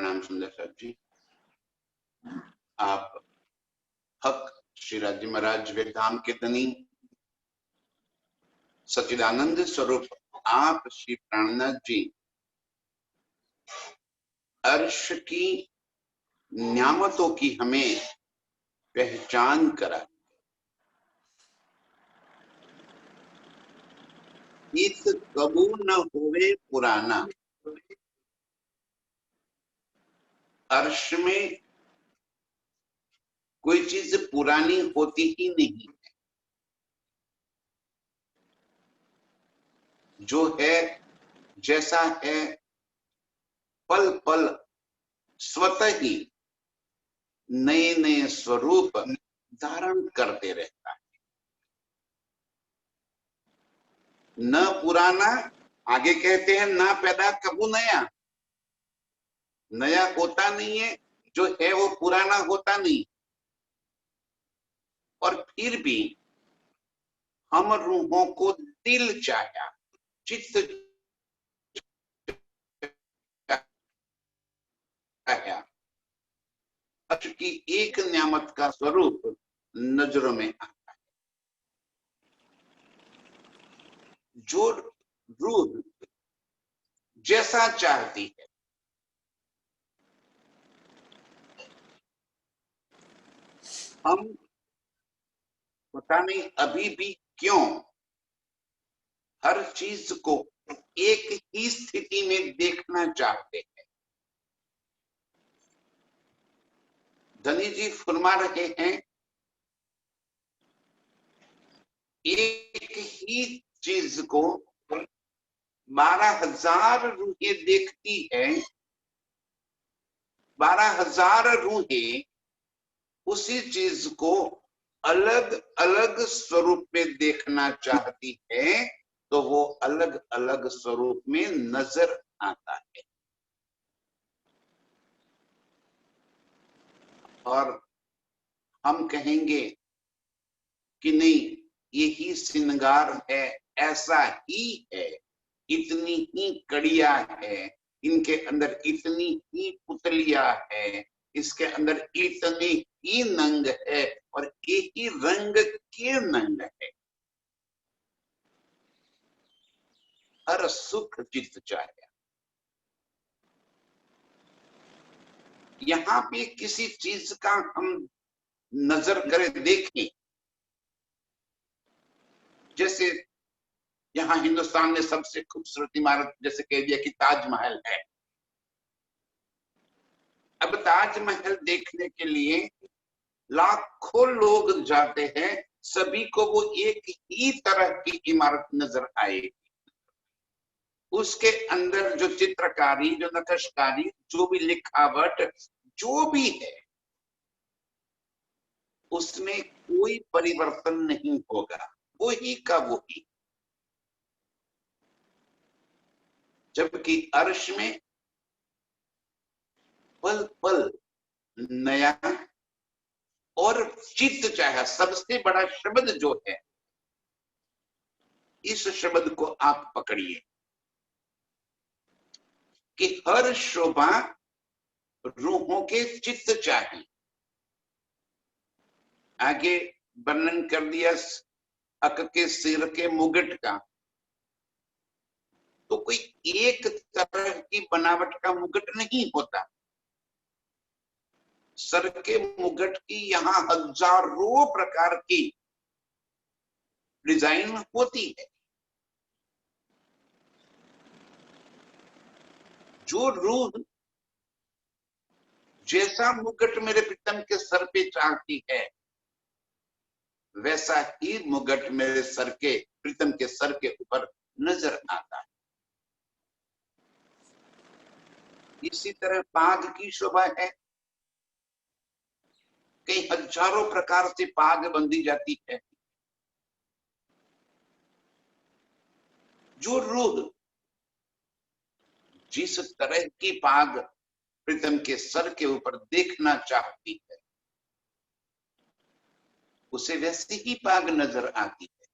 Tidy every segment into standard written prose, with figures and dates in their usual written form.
प्रणाम सुंदर साहब जी। आप हक श्री राजी महाराज वेदांत के धनी सच्चिदानंद स्वरूप आप श्री प्राणनाथ जी अर्श की न्यामतों की हमें पहचान करा। इत कबू न होवे पुराना। अर्श में कोई चीज पुरानी होती ही नहीं, जो है जैसा है पल पल स्वतः ही नए नए स्वरूप धारण करते रहता है। न पुराना, आगे कहते हैं ना पैदा कबू नया। नया होता नहीं है, जो है वो पुराना होता नहीं। और फिर भी हम रूहों को दिल चाहा, चित्त चाहा, अर्श की एक न्यामत का स्वरूप नजरों में आता है। जो रूह जैसा चाहती है, हम पता नहीं अभी भी क्यों हर चीज को एक ही स्थिति में देखना चाहते हैं। धनी जी फरमा रहे हैं, एक ही चीज को 12,000 रूहें देखती है। 12,000 रूहें उसी चीज को अलग अलग स्वरूप में देखना चाहती है, तो वो अलग अलग स्वरूप में नजर आता है। और हम कहेंगे कि नहीं, यही श्रृंगार है, ऐसा ही है, इतनी ही कड़िया है, इनके अंदर इतनी ही पुतलिया है, इसके अंदर इतने ही नंग है और एक ही रंग के नंग है। हर सुख चित्त चाहे। यहाँ पे किसी चीज का हम नजर करें, देखें, जैसे यहाँ हिंदुस्तान में सबसे खूबसूरत इमारत जैसे कह दिया कि ताजमहल है। अब ताजमहल देखने के लिए लाखों लोग जाते हैं, सभी को वो एक ही तरह की इमारत नजर आएगी। उसके अंदर जो चित्रकारी, जो नक्शकारी, जो भी लिखावट, जो भी है, उसमें कोई परिवर्तन नहीं होगा, वही का वही। जबकि अर्श में पल पल नया और चित्त चाहे। सबसे बड़ा शब्द जो है, इस शब्द को आप पकड़िए कि हर शोभा रूहों के चित्त चाहे। आगे वर्णन कर दिया अक के सिर के मुगट का, तो कोई एक तरह की बनावट का मुगट नहीं होता। सर के मुगट की यहाँ हजारों प्रकार की डिजाइन होती है। जो रूह जैसा मुगट मेरे प्रीतम के सर पे चाहती है, वैसा ही मुगट मेरे सर के प्रीतम के सर के ऊपर नजर आता है। इसी तरह पाग की शोभा है। कई हजारों प्रकार से पाग बंधी जाती है। जो रूह जिस तरह की पाग प्रीतम के सर के ऊपर देखना चाहती है, उसे वैसी ही पाग नजर आती है।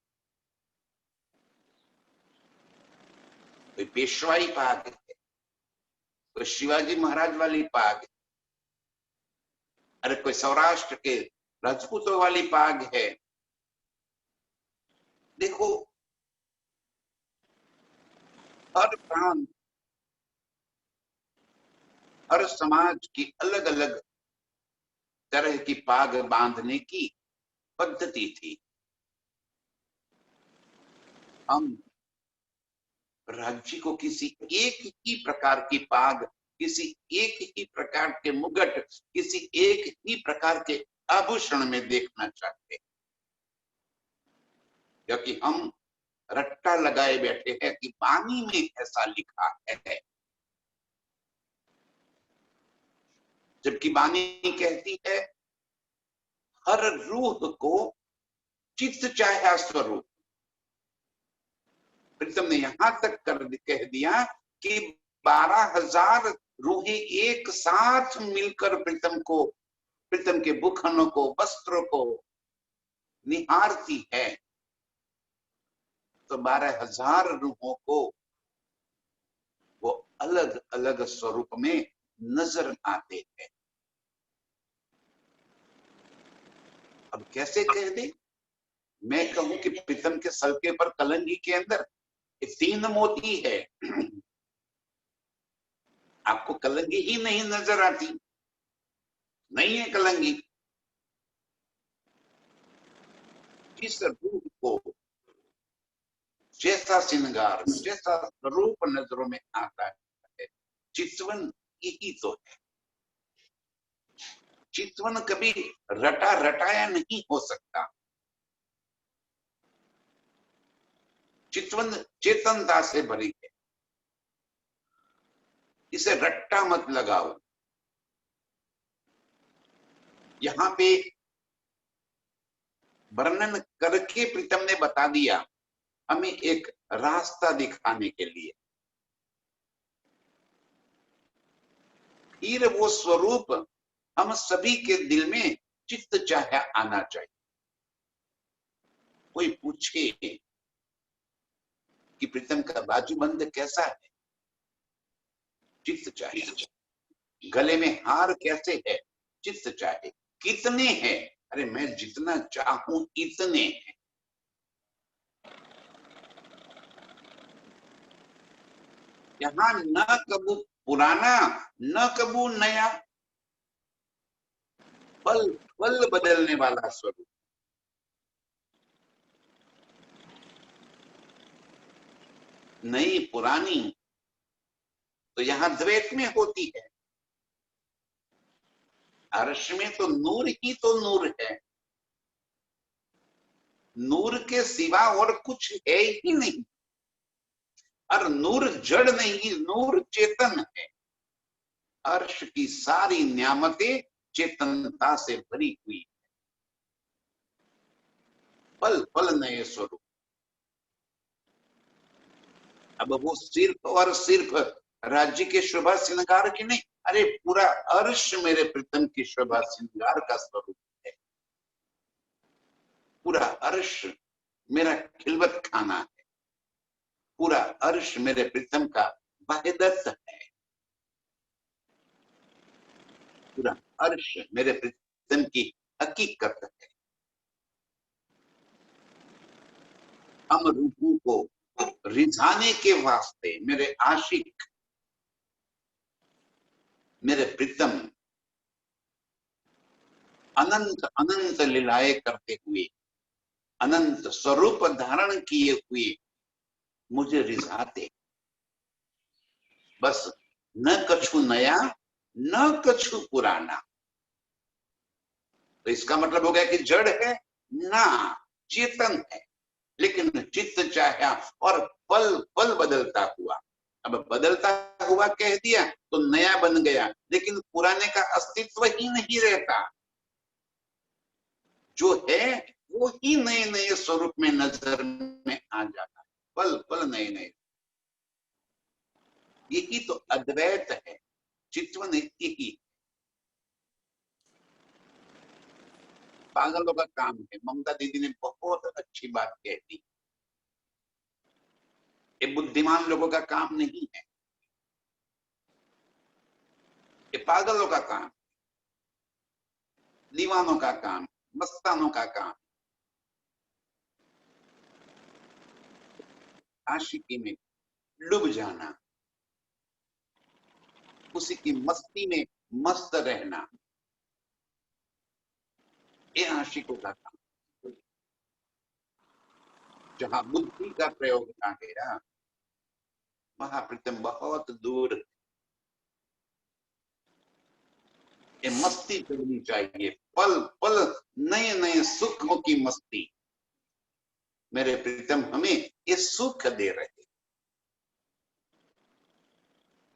कोई पेशवाई पाग है, कोई शिवाजी महाराज वाली पाग, अरे कोई सौराष्ट्र के राजपूतों वाली पाग है। देखो, हर प्रांत, हर समाज की अलग अलग तरह की पाग बांधने की पद्धति थी। हम राज्य को किसी एक ही प्रकार की पाग, किसी एक ही प्रकार के मुगट, किसी एक ही प्रकार के आभूषण में देखना चाहते, क्योंकि हम रट्टा लगाए बैठे हैं कि वाणी में ऐसा लिखा है, जबकि वाणी कहती है हर रूह को चित्त चाह्या स्वरूप। प्रीतम ने यहां तक कह दिया कि 12,000 रूहें एक साथ मिलकर प्रीतम के भूखनों को, वस्त्रों को निहारती है, तो 12,000 रूहों को वो अलग अलग स्वरूप में नजर आते हैं। अब कैसे कह दे, मैं कहूं कि प्रीतम के सलके पर कलंगी के अंदर 3 मोती है, आपको कलंगी ही नहीं नजर आती, नहीं है कलंगी। जिस रूह को जैसा श्रृंगार, जैसा स्वरूप नजरों में आता है, चितवन यही तो है। चितवन कभी रटा रटाया नहीं हो सकता। चितवन चेतनता से भरी है, इसे रट्टा मत लगाओ। यहाँ पे वर्णन करके प्रीतम ने बता दिया, हमें एक रास्ता दिखाने के लिए। फिर वो स्वरूप हम सभी के दिल में चित्त चाहे आना चाहिए। कोई पूछे कि प्रीतम का बाजूबंद कैसा है, चित्त चाहे। गले में हार कैसे है, चित्त चाहे। कितने हैं, अरे मैं जितना चाहूं इतने हैं। यहाँ न कबू पुराना, न कबू नया, पल पल बदलने वाला स्वरूप। नई पुरानी तो यहाँ द्वैत में होती है। अर्श में तो नूर ही तो नूर है, नूर के सिवा और कुछ है ही नहीं। और नूर जड़ नहीं, नूर चेतन है। अर्श की सारी न्यामतें चेतनता से भरी हुई, पल पल नए स्वरूप। अब वो सिर्फ और सिर्फ राज्य के शोभा श्रृंगार की नहीं, अरे पूरा अर्श मेरे प्रीतम की शोभा श्रृंगार का स्वरूप है। पूरा अर्श मेरा खिलवत खाना है, पूरा अर्श मेरे प्रीतम का वाहिदत है, पूरा अर्श मेरे प्रीतम की हकीकत है। हम रूहों को रिझाने के वास्ते मेरे आशिक, मेरे प्रीतम अनंत अनंत लीलाएं करते हुए, अनंत स्वरूप धारण किए हुए मुझे रिझाते। बस न कछु नया, न कछु पुराना। तो इसका मतलब हो गया कि जड़ है ना, चेतन है, लेकिन चित्त चाहा और पल पल बदलता हुआ। अब बदलता हुआ कह दिया तो नया बन गया, लेकिन पुराने का अस्तित्व ही नहीं रहता। जो है वो ही नए नए स्वरूप में नजर में आ जाता है, पल पल नए नए। यही तो अद्वैत है, चित्वन यही। पागलों का काम है। ममता दीदी ने बहुत अच्छी बात कह दी, ये बुद्धिमान लोगों का काम नहीं है। ये पागलों का काम, दीवानों का काम, मस्तानों का काम। आशिकी में डूब जाना, उसी की मस्ती में मस्त रहना, ये आशिकों का काम। जहां बुद्धि का प्रयोग ना गया वहां प्रीतम बहुत दूर। ये मस्ती करनी चाहिए, पल पल नए नए सुखों की मस्ती। मेरे प्रीतम हमें ये सुख दे रहे,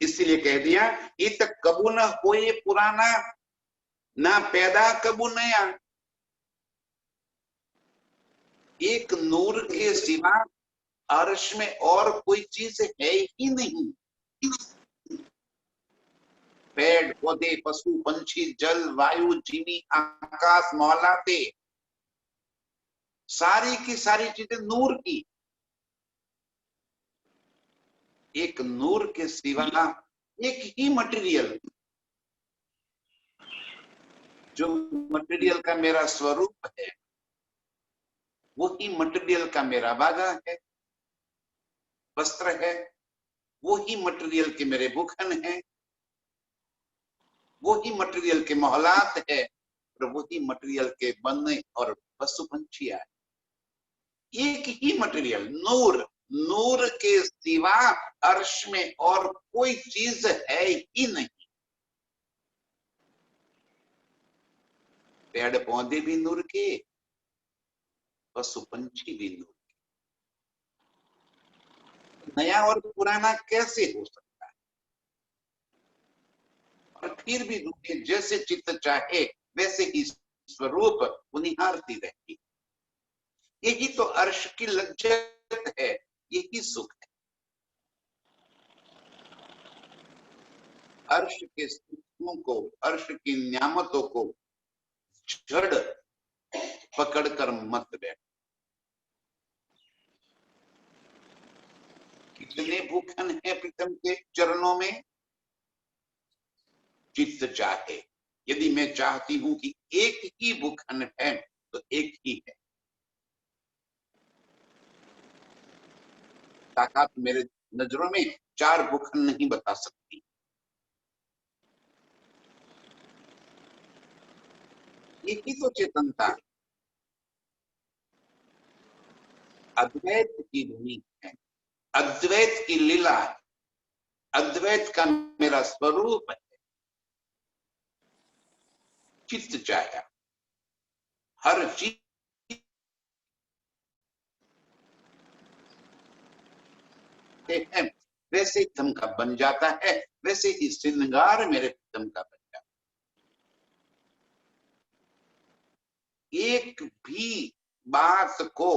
इसलिए कह दिया इत कबू न होए पुराना, ना पैदा कबू नया। एक नूर के सिवा अर्श में और कोई चीज है ही नहीं। पेड़ पौधे पशु पंछी जल वायु जीवी आकाश मौलाते, सारी की सारी चीजें नूर की। एक नूर के सिवा एक ही मटेरियल, जो मटेरियल का मेरा स्वरूप है, वही मटेरियल का मेरा वादा है, वस्त्र है, वही मटेरियल के मेरे भूखन है, वही मटेरियल के मोहलात है, और वही मटेरियल के बनने और पशु पंछियां। एक ही मटेरियल नूर, नूर के सिवा अर्श में और कोई चीज है ही नहीं। पेड़ पौधे भी नूर के, पशु पंछी भी नूर के। नया और पुराना कैसे हो सकता है? और फिर भी दुखे जैसे चित्त चाहे वैसे ही स्वरूप निहारती रहती। यही तो अर्श की लज्जत है, यही सुख है। अर्श के सुखों को, अर्श की नियामतों को जड़ पकड़कर मत बैठ। कितने भूखन है प्रीतम के चरणों में, चित्त चाहे। यदि मैं चाहती हूं कि एक ही भूखन है तो एक ही है। ताकत मेरे नजरों में चार भूखन नहीं बता सकती। एक ही तो चेतनता है, अद्वैत की भूमि है, अद्वैत की लीला है, अद्वैत का मेरा स्वरूप है। चित्त चाहे हर चीज है, वैसे ही धम का बन जाता है, वैसे ही श्रृंगार मेरे धम का बन जाता है। एक भी बात को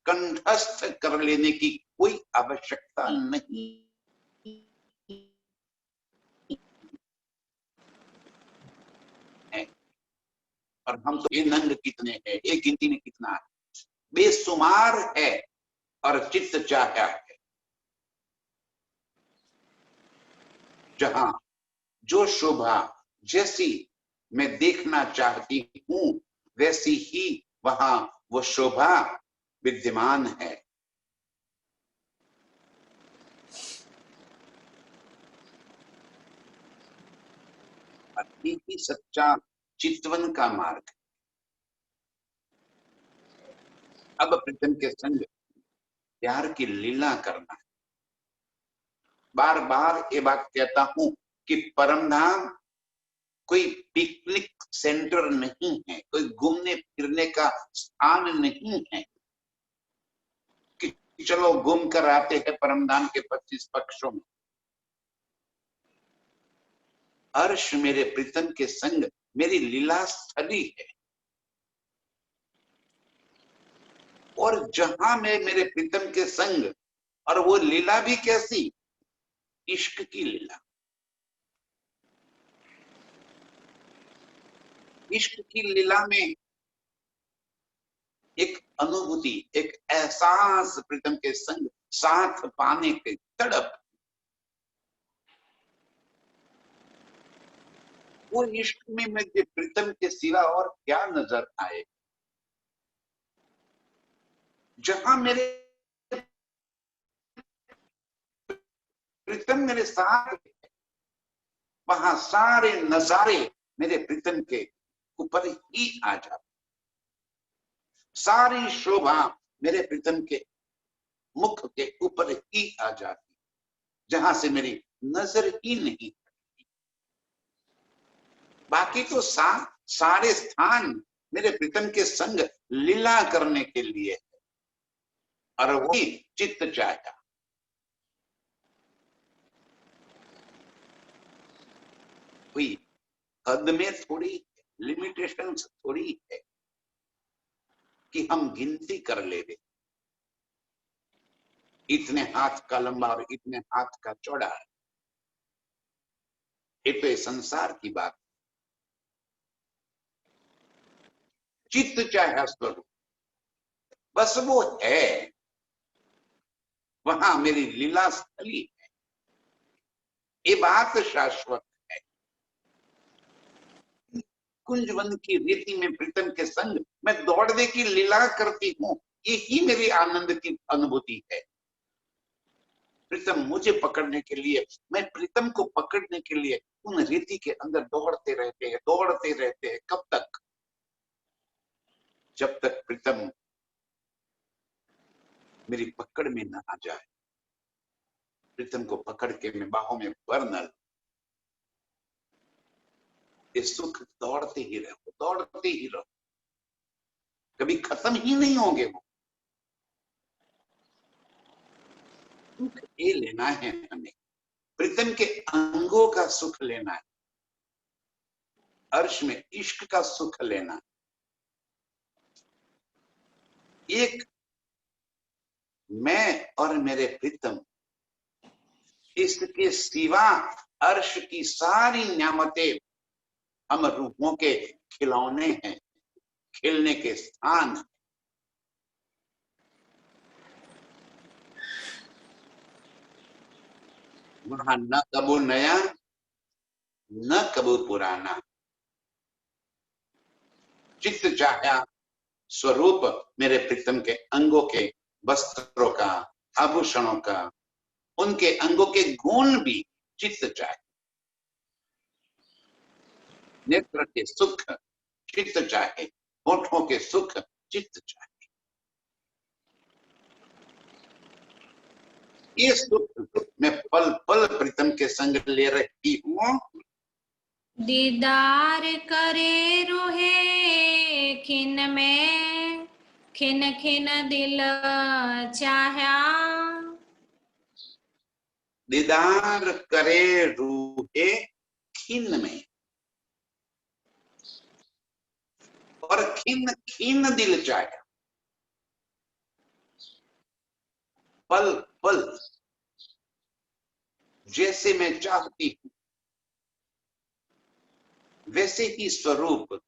कंठस्थ कर लेने की कोई आवश्यकता नहीं है। और हम तो ये नंग कितने हैं, एक गिनती में कितना है, बेशुमार है। और चित्त चाहा है, जहां जो शोभा जैसी मैं देखना चाहती हूं वैसी ही वहां वो शोभा विद्यमान है। ही सच्चा चितवन का मार्ग। अब प्रीतम के संग प्यार की लीला करना है। बार बार ये बात कहता हूं कि परम धाम कोई पिकनिक सेंटर नहीं है, कोई घूमने फिरने का स्थान नहीं है कि चलो घूम कर आते हैं परम धाम के 25 पक्षों में। अर्श मेरे प्रीतम के संग मेरी लीला स्थली है, और जहां मैं मेरे प्रीतम के संग, और वो लीला भी कैसी, इश्क की लीला। इश्क की लीला में एक अनुभूति, एक एहसास प्रीतम के संग साथ पाने की तड़प। वो इश्क में मुझे प्रीतम के सिवा और क्या नजर आए। जहां मेरे प्रीतम मेरे साथ है, वहां सारे नजारे मेरे प्रीतम के ऊपर ही आ जाते, सारी शोभा मेरे प्रीतम के मुख के ऊपर ही आ जाती, जहां से मेरी नजर ही नहीं। बाकी तो सारे स्थान मेरे प्रीतम के संग लीला करने के लिए है, और वही चित्त चाहता। कोई हद में थोड़ी लिमिटेशन थोड़ी है कि हम गिनती कर ले, इतने हाथ का लंबा और इतने हाथ का चौड़ा है। ये तो संसार की बात। चित्त चाहे स्वरूप बस वो है, वहां मेरी लीला स्थली है, ये बात शाश्वत है। कुंजवन की रीति में प्रीतम के संग मैं दौड़ने की लीला करती हूँ, यही मेरी आनंद की अनुभूति है। प्रीतम मुझे पकड़ने के लिए, मैं प्रीतम को पकड़ने के लिए उन रीति के अंदर दौड़ते रहते हैं। कब तक? जब तक प्रीतम मेरी पकड़ में न आ जाए, प्रीतम को पकड़ के मैं बाहों में भर न लूं। ये सुख दौड़ते ही रहो, कभी खत्म ही नहीं होंगे वो। सुख ये लेना है हमें, प्रीतम के अंगों का सुख लेना है, अर्श में इश्क का सुख लेना है। एक मैं और मेरे प्रीतम, इसके सिवा अर्श की सारी न्यामतें हम रूपों के खिलौने हैं, खेलने के स्थान। वहां न कबू नया न कबू पुराना, चित्त चाहा स्वरूप मेरे प्रीतम के अंगों के वस्त्रों का, आभूषणों का, उनके अंगों के गुण भी चित्त चाहे। नेत्र के सुख चित्त चाहे, होठों के सुख चित्त चाहे। ये सुख मैं पल पल प्रीतम के संग ले रही हूँ। दीदार करे रूहे खिन में, खिन खिन दिल चाह्या। दीदार करे रूहे खिन में, और खिन खिन दिल चाहे। पल पल जैसे मैं चाहती हूँ, वैसे ही स्वरूप,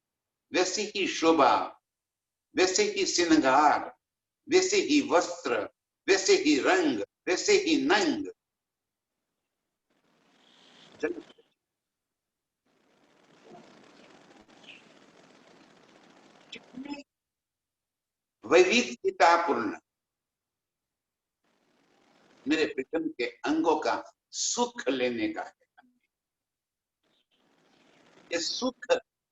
वैसे ही शोभा, वैसे ही श्रृंगार, वैसे ही वस्त्र, वैसे ही रंग, वैसे ही नंग। वैविध्यतापूर्ण मेरे प्रीतम के अंगों का सुख लेने का है। ये सुख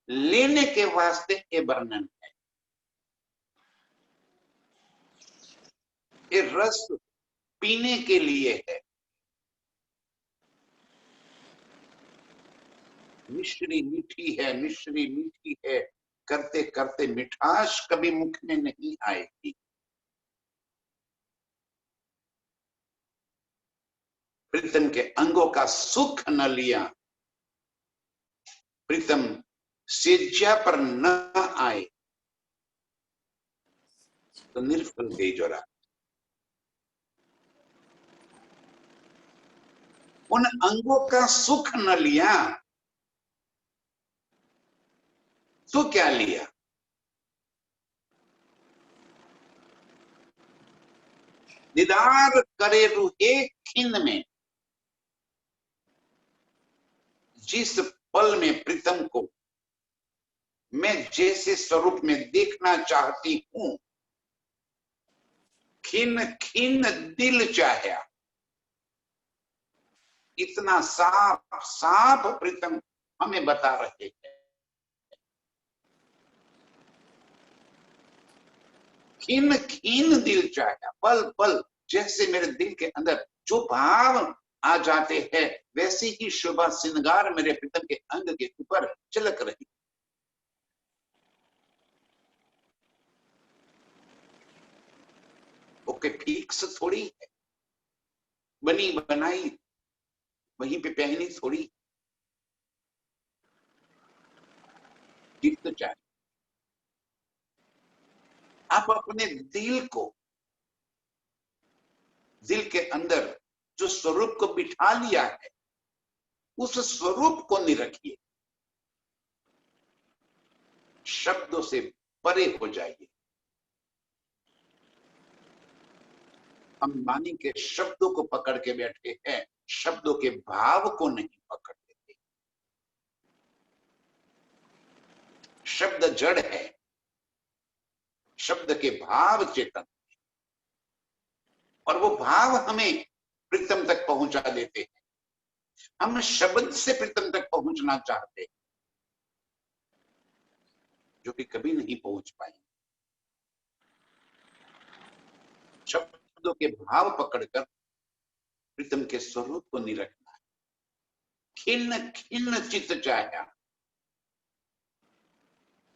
लेने के वास्ते ये वर्णन है। ये रस पीने के लिए है। मिश्री मीठी है, मिश्री मीठी है, करते करते मिठास कभी मुख में नहीं आएगी। प्रीतम के अंगों का सुख न लिया, प्रीतम सेज्या पर न आए, तो निर्फल गई जोरा। उन अंगों का सुख न लिया तो क्या लिया? दीदार करे रूहे खिन में, जिस पल में प्रीतम को मैं जैसे स्वरूप में देखना चाहती हूं, खिन खिन दिल चाहा, इतना साफ साफ प्रीतम हमें बता रहे हैं। खिन खिन दिल चाहा, पल पल जैसे मेरे दिल के अंदर जो भाव आ जाते हैं, वैसे ही शोभा श्रृंगार मेरे प्रीतम के अंग के ऊपर झलक रही। ओके, फिक्स थोड़ी है, बनी बनाई वहीं पे पहनी थोड़ी। चित्त चाहे, आप अपने दिल को, दिल के अंदर जो स्वरूप को बिठा लिया है, उस स्वरूप को निरखिए, शब्दों से परे हो जाइए। हम वाणी के शब्दों को पकड़ के बैठे हैं, शब्दों के भाव को नहीं पकड़ लेते। शब्द जड़ है, शब्द के भाव चेतन, और वो भाव हमें प्रीतम तक पहुंचा देते हैं। हम शब्द से प्रीतम तक पहुंचना चाहते हैं, जो कि कभी नहीं पहुंच पाएंगे। शब्दों के भाव पकड़कर प्रीतम के स्वरूप को निरखना है। खिन्न खिन्न चित्त चाहा,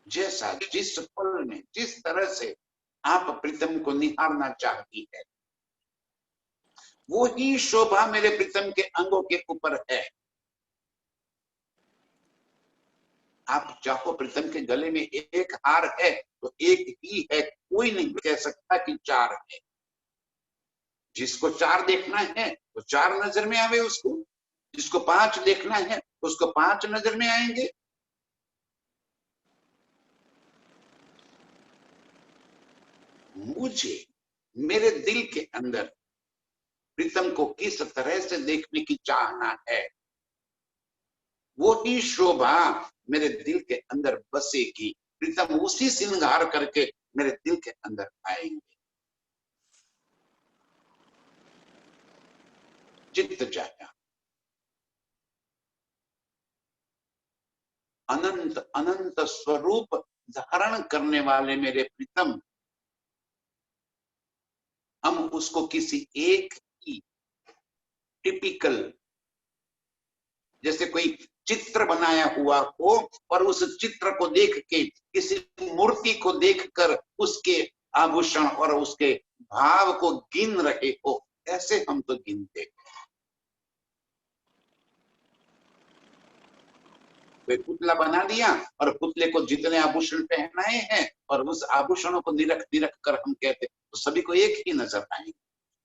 जैसा जिस पल में जिस तरह से आप प्रीतम को निहारना चाहती है, वो ही शोभा मेरे प्रीतम के अंगों के ऊपर है। आप चाहो प्रीतम के गले में एक हार है तो एक ही है, कोई नहीं कह सकता कि चार है। जिसको चार देखना है तो चार नजर में आवे उसको, जिसको पांच देखना है उसको पांच नजर में आएंगे। मुझे मेरे दिल के अंदर प्रीतम को किस तरह से देखने की चाहना है, वो ही शोभा मेरे दिल के अंदर बसेगी। प्रीतम उसी श्रृंगार करके मेरे दिल के अंदर आएंगे। चित्त चाहा, अनंत अनंत स्वरूप धारण करने वाले मेरे प्रीतम, हम उसको किसी एक ही टिपिकल, जैसे कोई चित्र बनाया हुआ हो और उस चित्र को देख के, किसी मूर्ति को देखकर उसके आभूषण और उसके भाव को गिन रहे हो, ऐसे हम तो गिनते। कोई पुतला बना दिया और पुतले को जितने आभूषण पहनाए हैं और उस आभूषणों को निरख निरख कर हम कहते तो सभी को एक ही नजर आएंगे,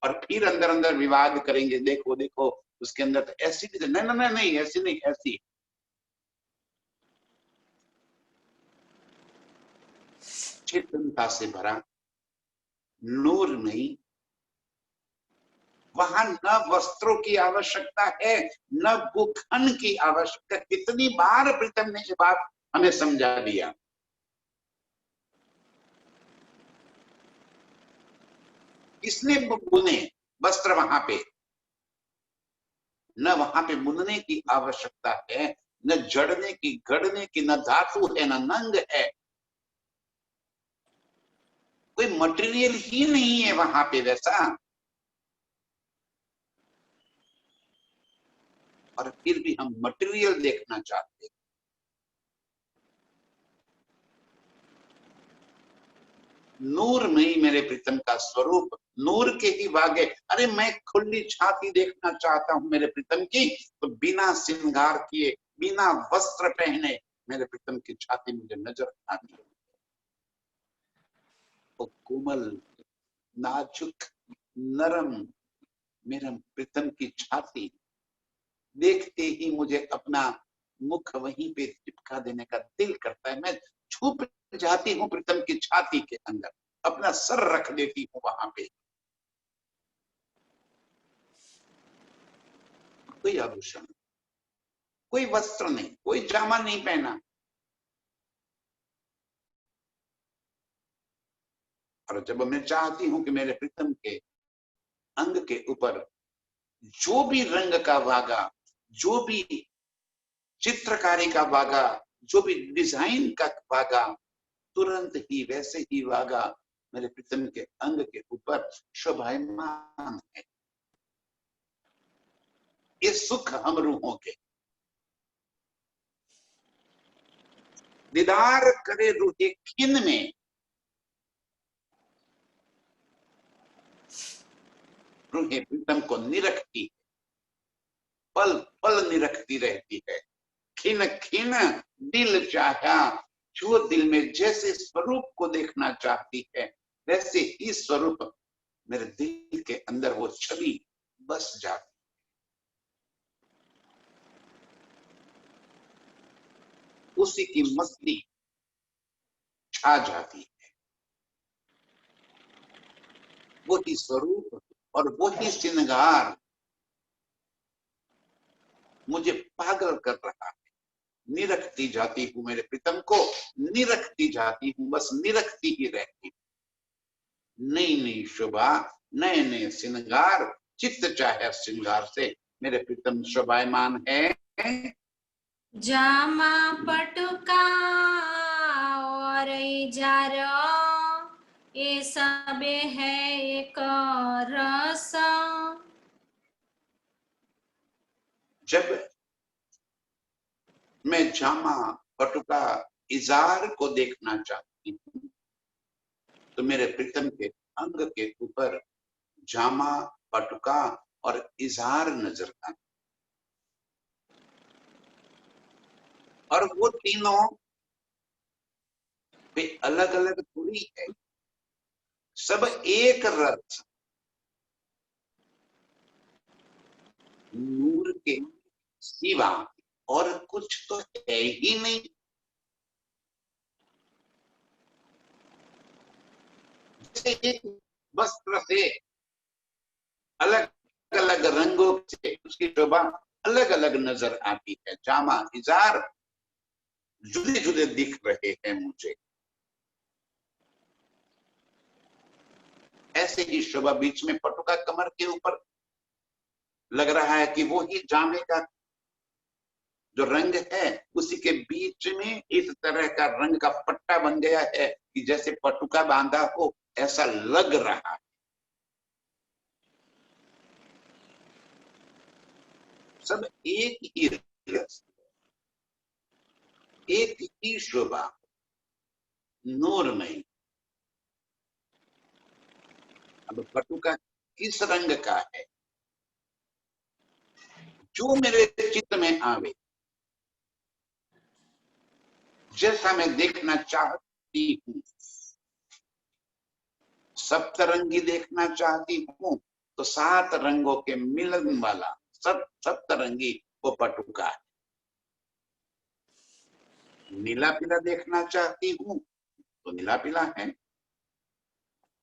और फिर अंदर अंदर विवाद करेंगे, देखो देखो उसके अंदर तो ऐसी भी नहीं, नहीं नहीं ऐसी नहीं, ऐसी। चेतनता से भरा नूर नहीं, वहां न वस्त्रों की आवश्यकता है, न भूखन की आवश्यकता। कितनी बार प्रीतम ने ये बात हमें समझा दिया। किसने बुने वस्त्र वहां पे? न वहां पे बुनने की आवश्यकता है, न जड़ने की, गढ़ने की, न धातु है, न नंग है, कोई मटेरियल ही नहीं है वहां पे वैसा। और फिर भी हम मटेरियल देखना चाहते हैं। नूर में ही मेरे प्रीतम का स्वरूप, नूर के ही वागे। अरे मैं खुली छाती देखना चाहता हूं मेरे प्रीतम की, तो बिना श्रृंगार किए, बिना वस्त्र पहने मेरे प्रीतम की छाती मुझे नजर आती है। वो कोमल, नाजुक, नरम मेरे प्रीतम की छाती देखते ही मुझे अपना मुख वहीं पे चिपका देने का दिल करता है। मैं छुप जाती हूँ प्रीतम की छाती के अंदर, अपना सर रख देती हूँ वहां पे। कोई आभूषण, कोई वस्त्र नहीं, कोई जामा नहीं पहना। और जब मैं चाहती हूं कि मेरे प्रीतम के अंग के ऊपर जो भी रंग का धागा, जो भी चित्रकारी का धागा, जो भी डिजाइन का धागा, तुरंत ही वैसे ही धागा मेरे प्रीतम के अंग के ऊपर शोभायमान है। ये सुख हम रूहों के। दीदार करे रूहे खिन में, रूहे प्रीतम को निरखती, पल पल निरखती रहती है। खिन खिन दिल चाहा, जो दिल में जैसे स्वरूप को देखना चाहती है वैसे ही स्वरूप मेरे दिल के अंदर वो छवि बस जाती, उसी की मस्ती छा जाती है। वही स्वरूप और वही श्रृंगार मुझे पागल कर रहा है। निरखती जाती हूँ मेरे प्रीतम को, निरखती जाती हूँ, बस निरखती ही रहती हूँ। नई नई शोभा, नए नए श्रृंगार, चित्त चाहे श्रृंगार से मेरे प्रीतम शोभायमान है। जामा पटुका और इजार, ये सब है एक रस। जब मैं जामा पटुका इजार को देखना चाहती हूँ तो मेरे प्रीतम के अंग के ऊपर जामा, पटुका और इजार नजर आते, और वो तीनों वे अलग अलग थोड़ी है, सब एक रस नूर के सिवा और कुछ तो है ही नहीं। जैसे एक वस्त्र से अलग अलग रंगों से उसकी शोभा अलग अलग नजर आती है, जामा इजार जुदे जुदे दिख रहे हैं मुझे, ऐसे ही शोभा बीच में पटुका कमर के ऊपर लग रहा है कि वो ही जामे का जो रंग है उसी के बीच में इस तरह का रंग का पट्टा बन गया है कि जैसे पटुका बांधा हो, ऐसा लग रहा है। सब एक ही रस, एक ही शोभा, नूरमयी। अब पटुका किस रंग का है जो मेरे चित्त में आवे, जैसा मैं देखना चाहती हूँ, सप्तरंगी देखना चाहती हूँ तो 7 रंगों के मिलन वाला सप्तरंगी वो पटुका है। नीला पीला देखना चाहती हूँ तो नीला पीला है,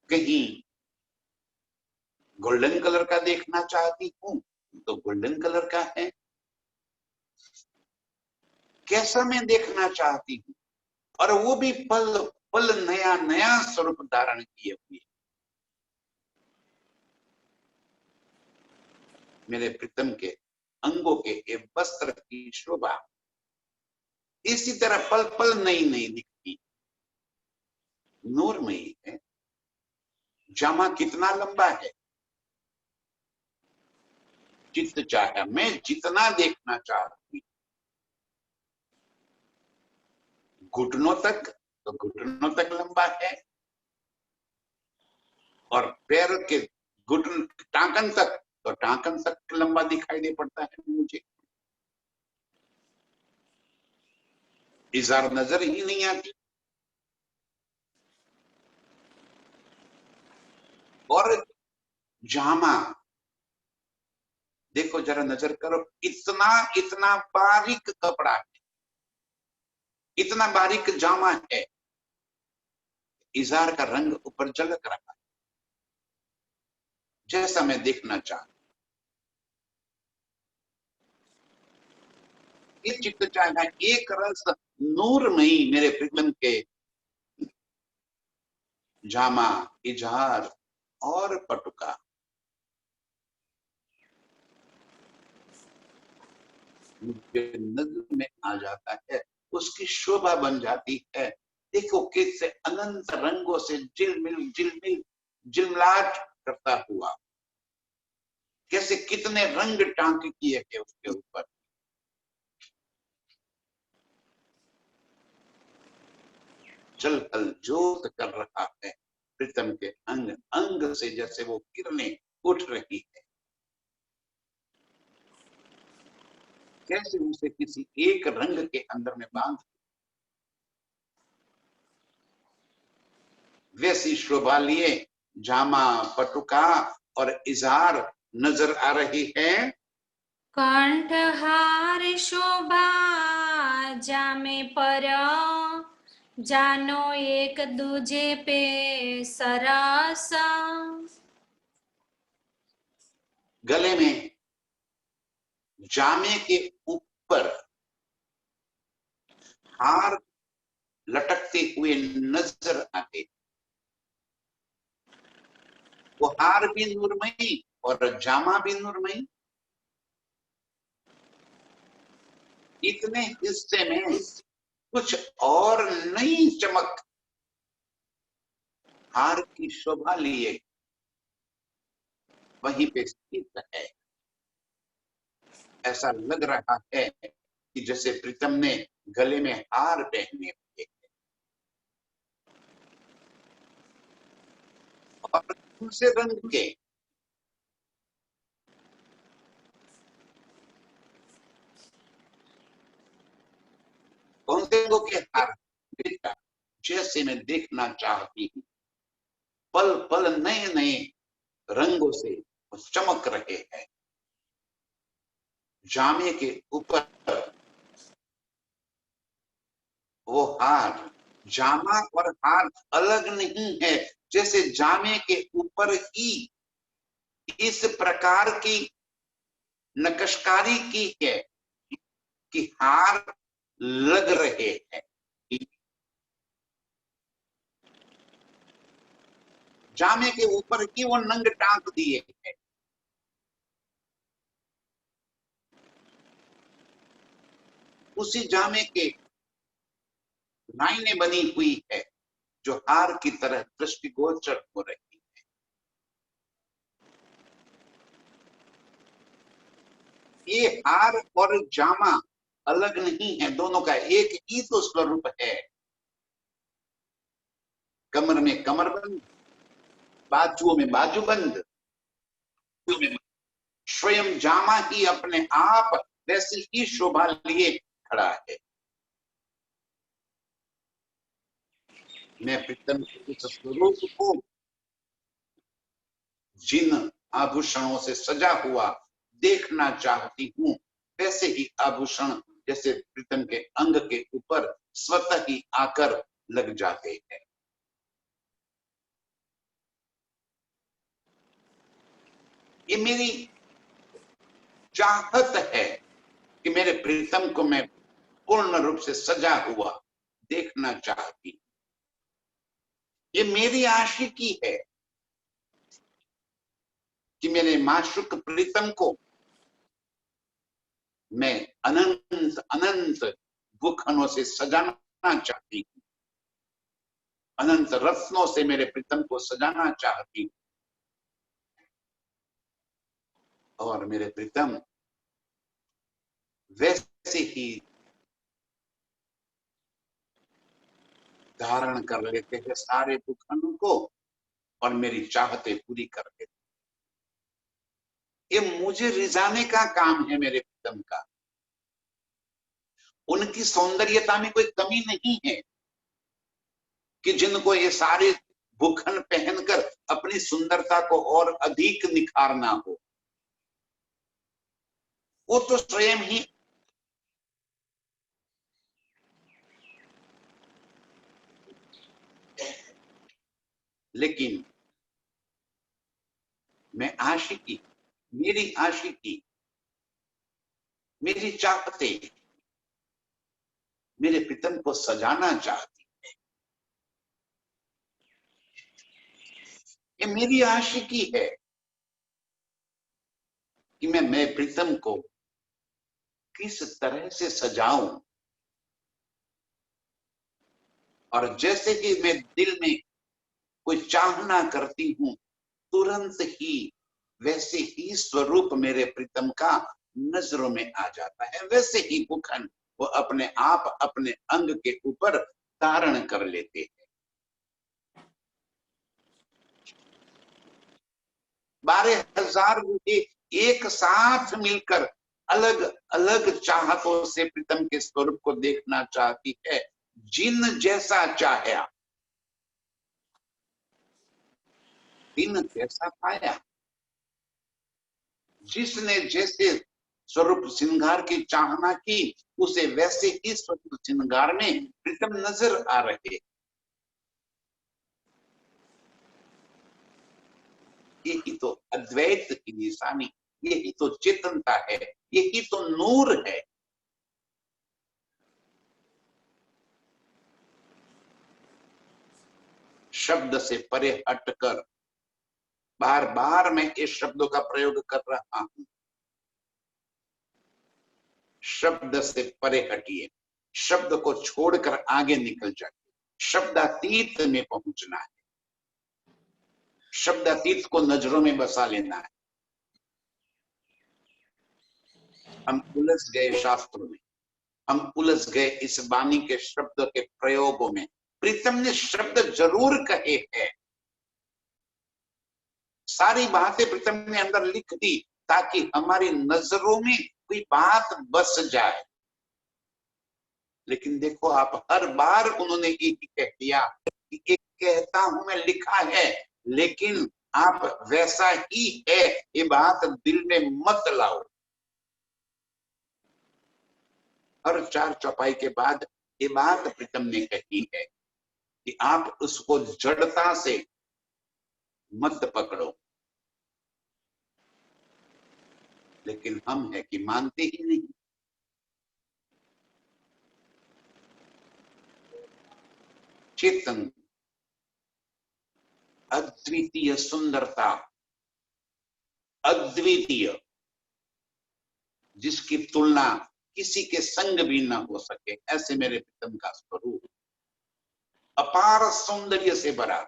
कहीं गोल्डन कलर का देखना चाहती हूँ तो गोल्डन कलर का है। कैसा मैं देखना चाहती हूँ, और वो भी पल पल नया नया स्वरूप धारण किए हुए। मेरे प्रीतम के अंगों के एक वस्त्र की शोभा इसी तरह पल पल नई नई दिखती, नूरमयी है। जामा कितना लंबा है, चित्त चाहे मैं जितना देखना चाहती, घुटनों तक तो घुटनों तक लंबा है, और पैर के घुटन टांकन तक तो टांकन तक लंबा दिखाई दे पड़ता है मुझे। इजार नजर ही नहीं आती। और जामा देखो जरा नजर करो, इतना इतना बारीक कपड़ा है, इतना बारीक जामा है, इजार का रंग ऊपर झलक रहा है जैसा मैं देखना चाहता। ये चित्त चाहेगा एक रस नूरमयी मेरे प्रीतम के जामा, इजहार और पटुका। मुझे नजर में आ जाता है, उसकी शोभा बन जाती है। देखो कैसे अनंत रंगों से झिलमिल झिलमिलाट करता हुआ, कैसे कितने रंग टांक किए हैं उसके ऊपर। चल कल जोत कर रहा है प्रीतम के अंग अंग से, जैसे वो किरणें उठ रही है। कैसे उसे किसी एक रंग के अंदर में बांध, वैसी शोभा लिए जामा, पटुका और इजहार नजर आ रही है। कंठहार शोभा जामे पर, जानो एक दूजे पे सरस। गले में जामे के ऊपर हार लटकते हुए नजर आते, वो हार भी नूरमयी और जामा भी नूरमयी। इतने हिस्से में कुछ और नई चमक हार की शोभा लिए वहीं पे स्थित है। ऐसा लग रहा है कि जैसे प्रीतम ने गले में हार पहने हुए और दूसरे रंग के कौन से रंगों के हार बेटा, जैसे मैं देखना चाहती हूँ। पल पल नए नए रंगों से चमक रहे हैं। जामे के ऊपर वो हार, जामा और हार अलग नहीं है। जैसे जामे के ऊपर ही इस प्रकार की नक्शकारी की है कि हार लग रहे हैं। जामे के ऊपर ही वो नंग टांक दिए हैं। उसी जामे के लाइनें बनी हुई है जो हार की तरह दृष्टिगोचर हो रही है। ये हार और जामा अलग नहीं है, दोनों का एक ही तो स्वरूप है। कमर में कमरबंद, बाजुओं में बाजूबंद, स्वयं जामा ही अपने आप वैसी ही शोभा लिए खड़ा है। मैं प्रीतम के उस स्वरूप को जिन आभूषणों से सजा हुआ देखना चाहती हूँ, वैसे ही आभूषण जैसे प्रीतम के अंग के ऊपर स्वतः ही आकर लग जाते हैं। ये मेरी चाहत है कि मेरे प्रीतम को मैं पूर्ण रूप से सजा हुआ देखना चाहती। ये मेरी आशिकी है कि मेरे माशूक प्रीतम को मैं अनंत अनंत भूखनों से सजाना चाहती हूँ, अनंत रत्नों से मेरे प्रीतम को सजाना चाहती हूँ। और मेरे प्रीतम वैसे ही धारण कर लेते हैं सारे भूखनों को और मेरी चाहते पूरी कर देते। ये मुझे रिझाने का काम है मेरे प्रीतम का। उनकी सौंदर्यता में कोई कमी नहीं है कि जिनको ये सारे भूखन पहनकर अपनी सुंदरता को और अधिक निखारना हो। वो तो स्वयं ही लेकिन मैं आशिकी, मेरी आशिकी, मेरी चाहते मेरे प्रीतम को सजाना चाहती है। ये मेरी आशिकी है कि मैं प्रीतम को किस तरह से सजाऊं, और जैसे कि मैं दिल में कोई चाहना करती हूं, तुरंत ही वैसे ही स्वरूप मेरे प्रीतम का नजरों में आ जाता है। वैसे ही मुखन वो अपने आप अपने अंग के ऊपर धारण कर लेते हैं। 12,000 बूढ़े एक साथ मिलकर अलग अलग चाहतों से प्रीतम के स्वरूप को देखना चाहती है। जिन जैसा चाहा तिन जैसा पाया। जिसने जैसे स्वरूप श्रृंगार की चाहना की, उसे वैसे ही स्वरूप श्रृंगार में प्रीतम नजर आ रहे। यही तो अद्वैत की निशानी, यही तो चेतनता है, यही तो नूर है। शब्द से परे हटकर, बार बार मैं इस शब्दों का प्रयोग कर रहा हूं, शब्द से परे हटिए, शब्द को छोड़कर आगे निकल जाइए। शब्दातीत में पहुंचना है, शब्दातीत को नजरों में बसा लेना है। हम उलझ गए शास्त्रों में, हम उलझ गए इस वाणी के शब्द के प्रयोगों में। प्रीतम ने शब्द जरूर कहे हैं, सारी बातें प्रीतम ने अंदर लिख दी ताकि हमारी नजरों में कोई बात बस जाए। लेकिन देखो आप, हर बार उन्होंने यही कह दिया कि एक कहता हूं मैं लिखा है, लेकिन आप वैसा ही है ये बात दिल में मत लाओ। हर चार चौपाई के बाद ये बात प्रीतम ने कही है कि आप उसको जड़ता से मत पकड़ो। लेकिन हम है कि मानते ही नहीं। चेतन, अद्वितीय सुंदरता, अद्वितीय, जिसकी तुलना किसी के संग भी ना हो सके, ऐसे मेरे प्रीतम का स्वरूप अपार सौंदर्य से भरा।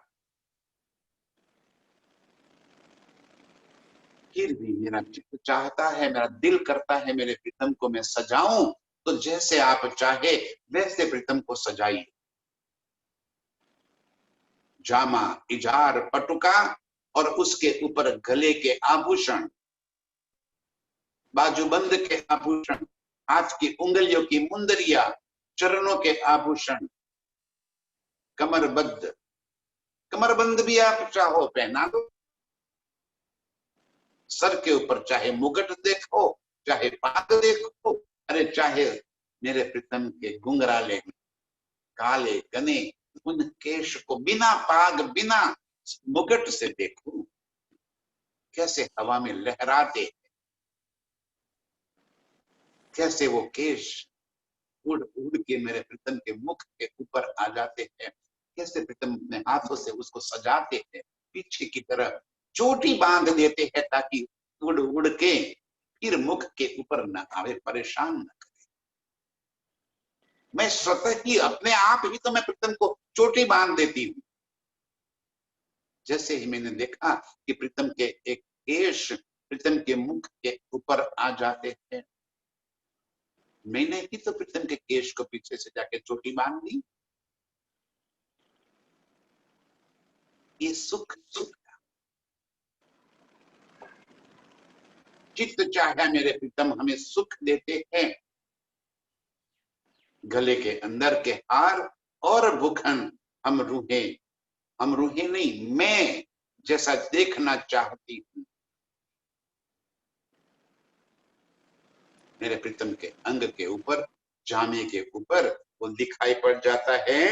फिर भी मेरा चित्त चाहता है, मेरा दिल करता है मेरे प्रीतम को मैं सजाऊं, तो जैसे आप चाहे वैसे प्रीतम को सजाइए। जामा, इजार, पटुका और उसके ऊपर गले के आभूषण, बाजूबंद के आभूषण, हाथ की उंगलियों की मुंदरिया, चरणों के आभूषण, कमरबद्ध, कमरबंद भी आप चाहो पहना दो। सर के ऊपर चाहे मुकुट देखो, चाहे पाग देखो, अरे चाहे मेरे प्रीतम के घुंघराले काले घने उन केश को बिना पाग बिना मुकुट से देखो, कैसे हवा में लहराते, कैसे वो केश उड़ उड़ के मेरे प्रीतम के मुख के ऊपर आ जाते हैं, कैसे प्रीतम अपने हाथों से उसको सजाते हैं, पीछे की तरफ चोटी बांध देते हैं ताकि उड़ उड़ के फिर मुख के ऊपर न आवे, परेशान न करे। मैं स्वतः ही अपने आप ही तो मैं प्रीतम को चोटी बांध देती हूँ। जैसे ही मैंने देखा कि प्रीतम के एक केश प्रीतम के मुख के ऊपर आ जाते हैं, मैंने ही तो प्रीतम के केश को पीछे से जाके चोटी बांध दी। ये सुख सुख चित्त चाहे मेरे प्रीतम हमें सुख देते हैं। गले के अंदर के हार और भूखन हम रूहे नहीं, मैं जैसा देखना चाहती हूं। मेरे प्रीतम के अंग के ऊपर, जामे के ऊपर वो दिखाई पड़ जाता है।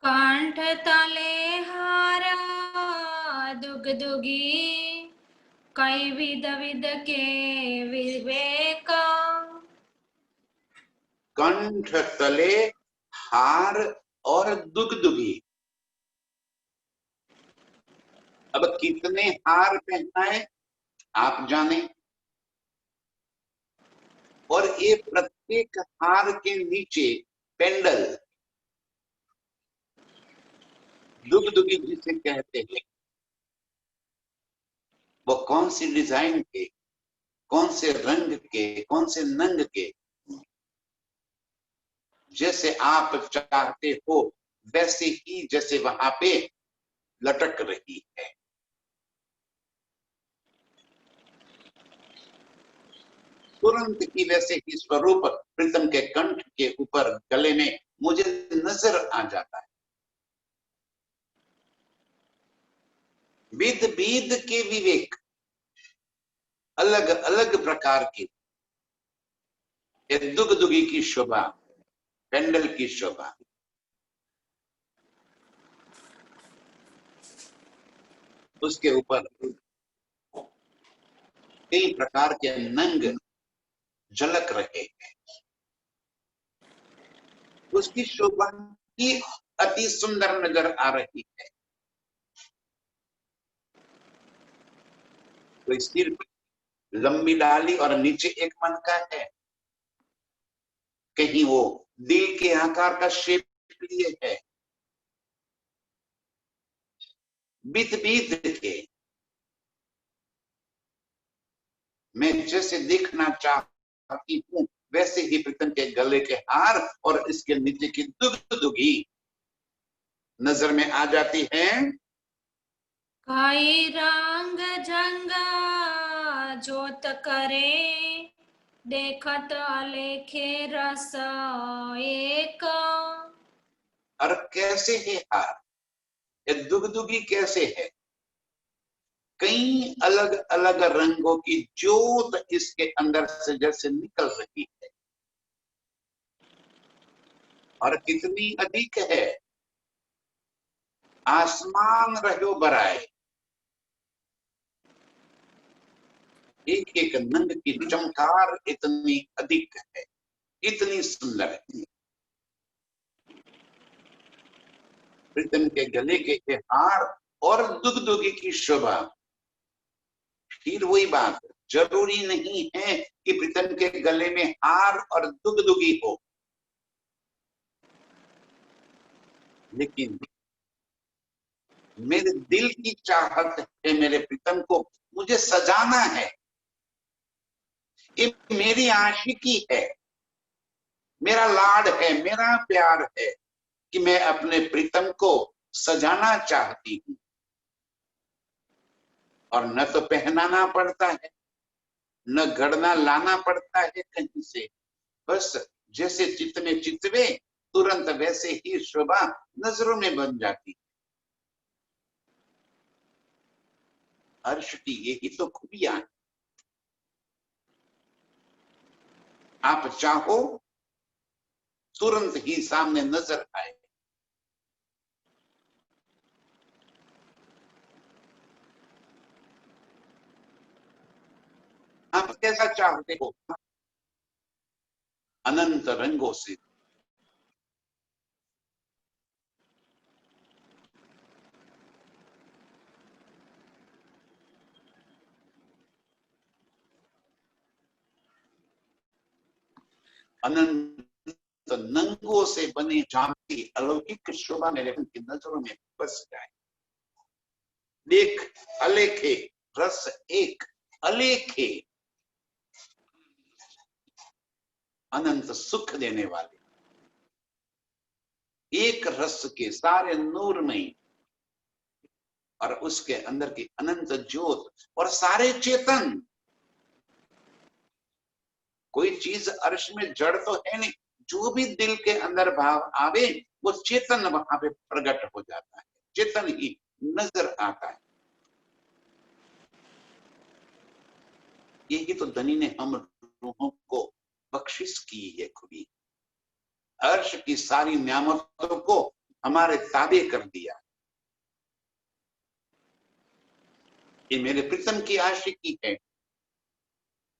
कंठ तले हारा दुगदुगी, कई विध विध के विवेक, कंठ तले हार और दुगदुगी। अब कितने हार पहना है आप जाने, और ये प्रत्येक हार के नीचे पेंडल, दुगदुगी जिसे कहते हैं, वो कौन सी डिजाइन के, कौन से रंग के, कौन से नंग के, जैसे आप चाहते हो वैसे ही जैसे वहां पे लटक रही है। तुरंत ही वैसे ही स्वरूप प्रीतम के कंठ के ऊपर गले में मुझे नजर आ जाता है। विध विध के विवेक, अलग अलग प्रकार के, दुगदुगी की शोभा, पेंडल की शोभा, उसके ऊपर कई प्रकार के नंग झलक रहे हैं। उसकी शोभा की अति सुंदर नजर आ रही है। तो सिर लंबी डाली और नीचे एक मन का है, कहीं वो दिल के आकार का शेप लिए है। बीत बीत के मैं जैसे देखना चाहती हूँ वैसे ही प्रीतम के गले के हार और इसके नीचे की दुगदुगी नजर में आ जाती है। काई रंग जंगा जोत करे, देखत अलेखे रस एक। और कैसे है हार, ये दुगदुगी कैसे है, कई अलग अलग रंगों की ज्योत इसके अंदर से जैसे निकल रही है, और कितनी अधिक है, आसमान रहो बराए। एक एक नंग की चमकार इतनी अधिक है, इतनी सुंदर है। प्रीतम के गले के हार और दुगदुगी की शोभा। फिर वही बात, जरूरी नहीं है कि प्रीतम के गले में हार और दुगदुगी हो, लेकिन मेरे दिल की चाहत है, मेरे प्रीतम को मुझे सजाना है। ये मेरी आशिकी है, मेरा लाड है, मेरा प्यार है कि मैं अपने प्रीतम को सजाना चाहती हूँ। और न तो पहनाना पड़ता है, न गढ़ना लाना पड़ता है कहीं से, बस जैसे चित्त में चितवे तुरंत वैसे ही शोभा नजरों में बन जाती। अर्श की यही तो खूबियां हैं। आप चाहो तुरंत ही सामने नजर आए। आप कैसा चाहते हो, अनंत रंगों से, अनंत नंगों से बने झांकी अलौकिक शोभा मेरे मन की नजरों में बस जाए। देख अलेखे रस एक, अलेखे अनंत सुख देने वाले, एक रस के सारे नूरमयी और उसके अंदर की अनंत ज्योत और सारे चेतन। कोई चीज अर्श में जड़ तो है नहीं, जो भी दिल के अंदर भाव आवे वो चेतन वहां पे प्रकट हो जाता है, चेतन ही नजर आता है। यही तो धनी ने हम रूहों को बख्शिश की है खूबी, अर्श की सारी नियामतों को हमारे ताबे कर दिया। ये मेरे प्रीतम की आशिकी है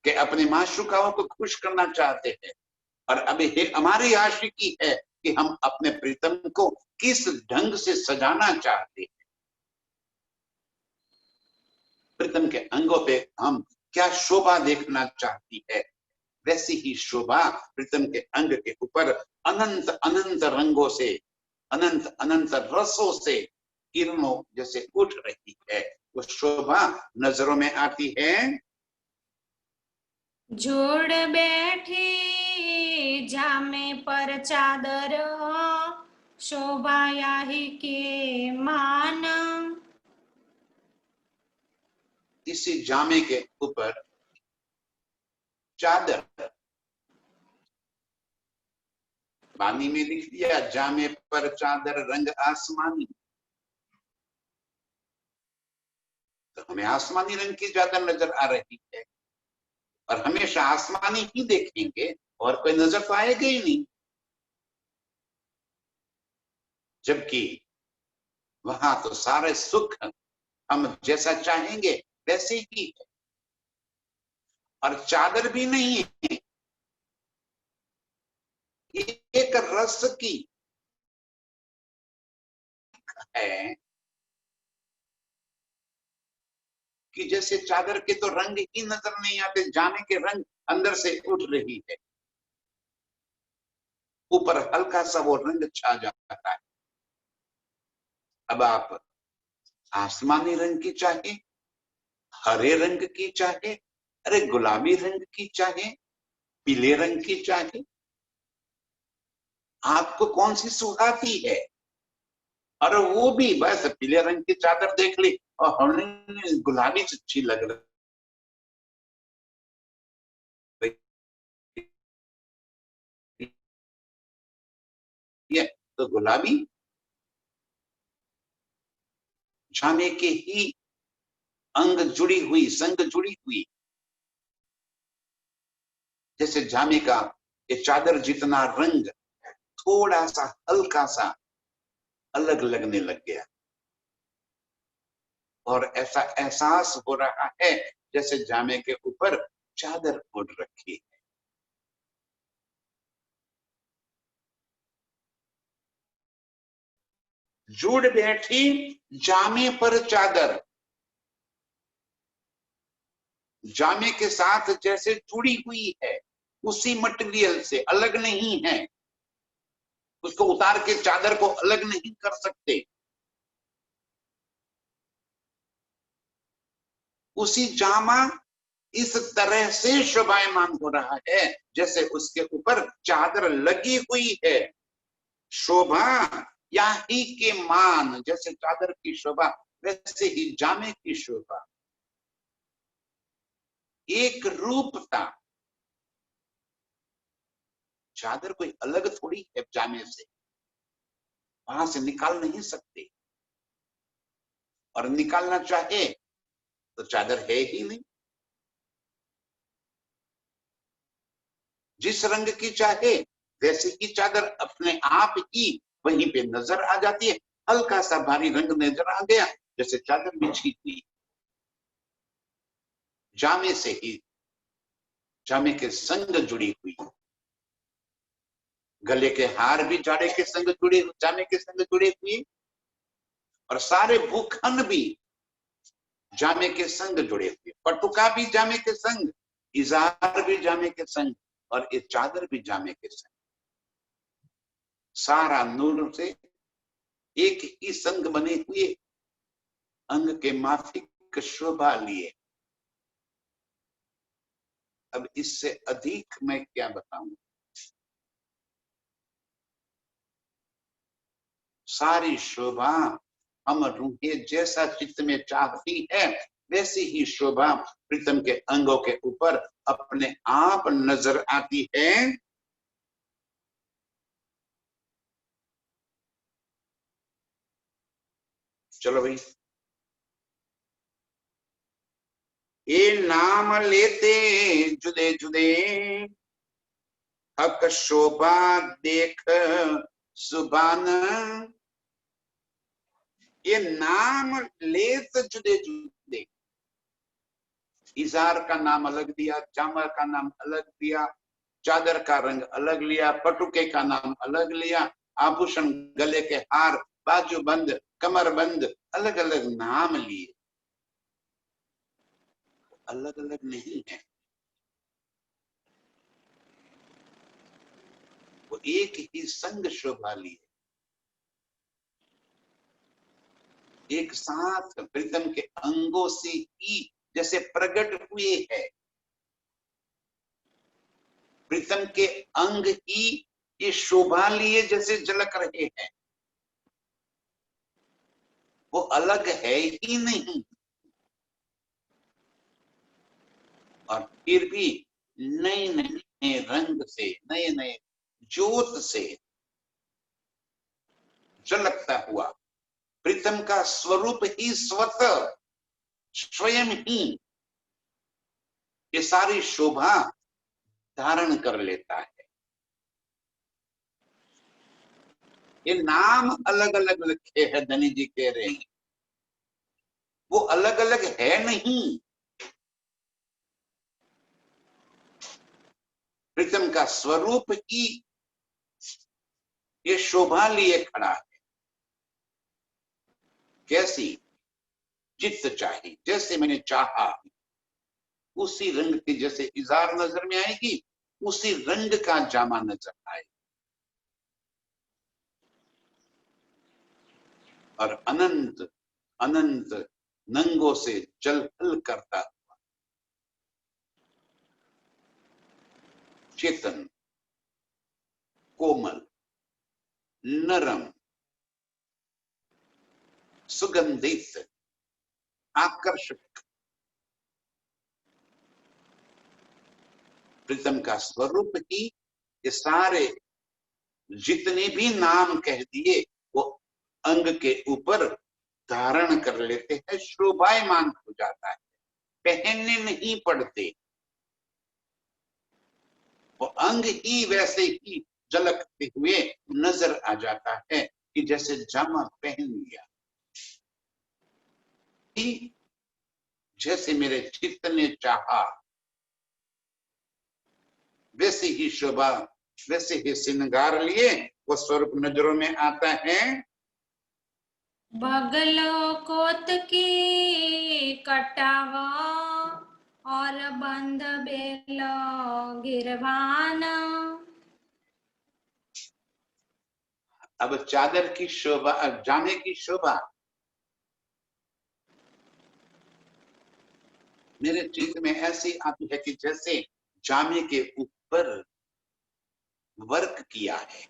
कि अपने माशूकाओं को खुश करना चाहते हैं, और अब हमारी आशिकी है कि हम अपने प्रीतम को किस ढंग से सजाना चाहते हैं, प्रीतम के अंगों पे हम क्या शोभा देखना चाहती है, वैसी ही शोभा प्रीतम के अंग के ऊपर अनंत अनंत रंगों से, अनंत अनंत रसों से किरणों जैसे उठ रही है, वो शोभा नजरों में आती है। जोड़ बैठी जामे पर चादर, शोभा याही के मान। इसी जामे के ऊपर चादर, पानी में लिख दिया जामे पर चादर रंग आसमानी, तो हमें आसमानी रंग की चादर नजर आ रही है, और हमेशा आसमानी ही देखेंगे और कोई नजर तो आएगा ही नहीं, जबकि वहां तो सारे सुख हम जैसा चाहेंगे वैसे ही है, और चादर भी नहीं है, एक रस की है कि जैसे चादर के तो रंग ही नजर नहीं आते, जाने के रंग अंदर से उठ रही है, ऊपर हल्का सा वो रंग छा जाता है। अब आप आसमानी रंग की चाहे, हरे रंग की चाहे, अरे गुलाबी रंग की चाहे, पीले रंग की चाहे, आपको कौन सी सुहाती है, और वो भी बस पीले रंग की चादर देख ली और हमने गुलाबी अच्छी लग रही है, तो गुलाबी जाने के ही अंग जुड़ी हुई, संग जुड़ी हुई, जैसे जामे का ये चादर जितना रंग थोड़ा सा हल्का सा अलग लगने लग गया, और ऐसा एहसास हो रहा है जैसे जामे के ऊपर चादर उड़ रखी है। जुड़ बैठी जामे पर चादर, जामे के साथ जैसे जुड़ी हुई है, उसी मटेरियल से, अलग नहीं है, उसको उतार के चादर को अलग नहीं कर सकते, उसी जामा इस तरह से शोभायमान हो रहा है जैसे उसके ऊपर चादर लगी हुई है। शोभा या ही के मान, जैसे चादर की शोभा वैसे ही जामे की शोभा, एक रूपता, चादर कोई अलग थोड़ी है जामे से, वहां से निकाल नहीं सकते, और निकालना चाहे तो चादर है ही नहीं, जिस रंग की चाहे वैसे की चादर अपने आप ही वहीं पे नजर आ जाती है, हल्का सा भारी रंग नजर आ गया जैसे चादर बिछी हुई, जामे से ही, जामे के संग जुड़ी हुई, गले के हार भी जाड़े के संग जुड़े, जामे के संग जुड़े हुए, और सारे भूखन भी जामे के संग जुड़े हुए, पटुका भी जामे के संग, इजार भी जामे के संग, और ये चादर भी जामे के संग, सारा नूर से एक ही संग बने हुए अंग के माफिक शोभा लिए। अब इससे अधिक मैं क्या बताऊं, सारी शोभा हम रूहें जैसा चित्त में चाहती है वैसी ही शोभा प्रीतम के अंगों के ऊपर अपने आप नजर आती है। चलो भाई, ये नाम लेते जुदे जुदे, हक शोभा देख सुबान, ये नाम लेत जुदे जुदे, इजार का नाम अलग दिया, जामर का नाम अलग दिया, चादर का रंग अलग लिया, पटुके का नाम अलग लिया, आभूषण, गले के हार, बाजूबंद, कमरबंद, अलग अलग नाम लिए, अलग अलग नहीं है, वो एक ही संग शोभा लिए, एक साथ प्रीतम के अंगों से ही जैसे प्रकट हुए हैं, प्रीतम के अंग ही ये शोभा लिए जैसे झलक रहे हैं, वो अलग है ही नहीं। और फिर भी नए नए रंग से, नए नए ज्योत से झलकता हुआ प्रीतम का स्वरूप ही स्वतः स्वयं ही ये सारी शोभा धारण कर लेता है। ये नाम अलग अलग लिखे हैं, धनी जी कह रहे हैं, वो अलग अलग है नहीं, प्रीतम का स्वरूप ही ये शोभा लिए खड़ा है। कैसी? चित्त चाही, जैसे मैंने चाहा उसी रंग की जैसे इजार नजर में आएगी, उसी रंग का जामा नजर आए, और अनंत अनंत नंगों से जलहल करता हुआ चेतन, कोमल, नरम, सुगंधित, आकर्षक प्रीतम का स्वरूप ही ये सारे जितने भी नाम कह दिए वो अंग के ऊपर धारण कर लेते हैं, शोभायमान हो जाता है, पहनने नहीं पड़ते, वो अंग ही वैसे ही झलकते हुए नजर आ जाता है कि जैसे जामा पहन लिया, जैसे मेरे चित्त ने चाहा वैसे ही शोभा, वैसे ही श्रृंगार लिए वो स्वरूप नजरों में आता है। बगलो कोत की कटावा और बंद बेलो गिरवान। अब चादर की शोभा, जामे की शोभा मेरे चित्त में ऐसी आती है कि जैसे जामे के ऊपर वर्क किया है,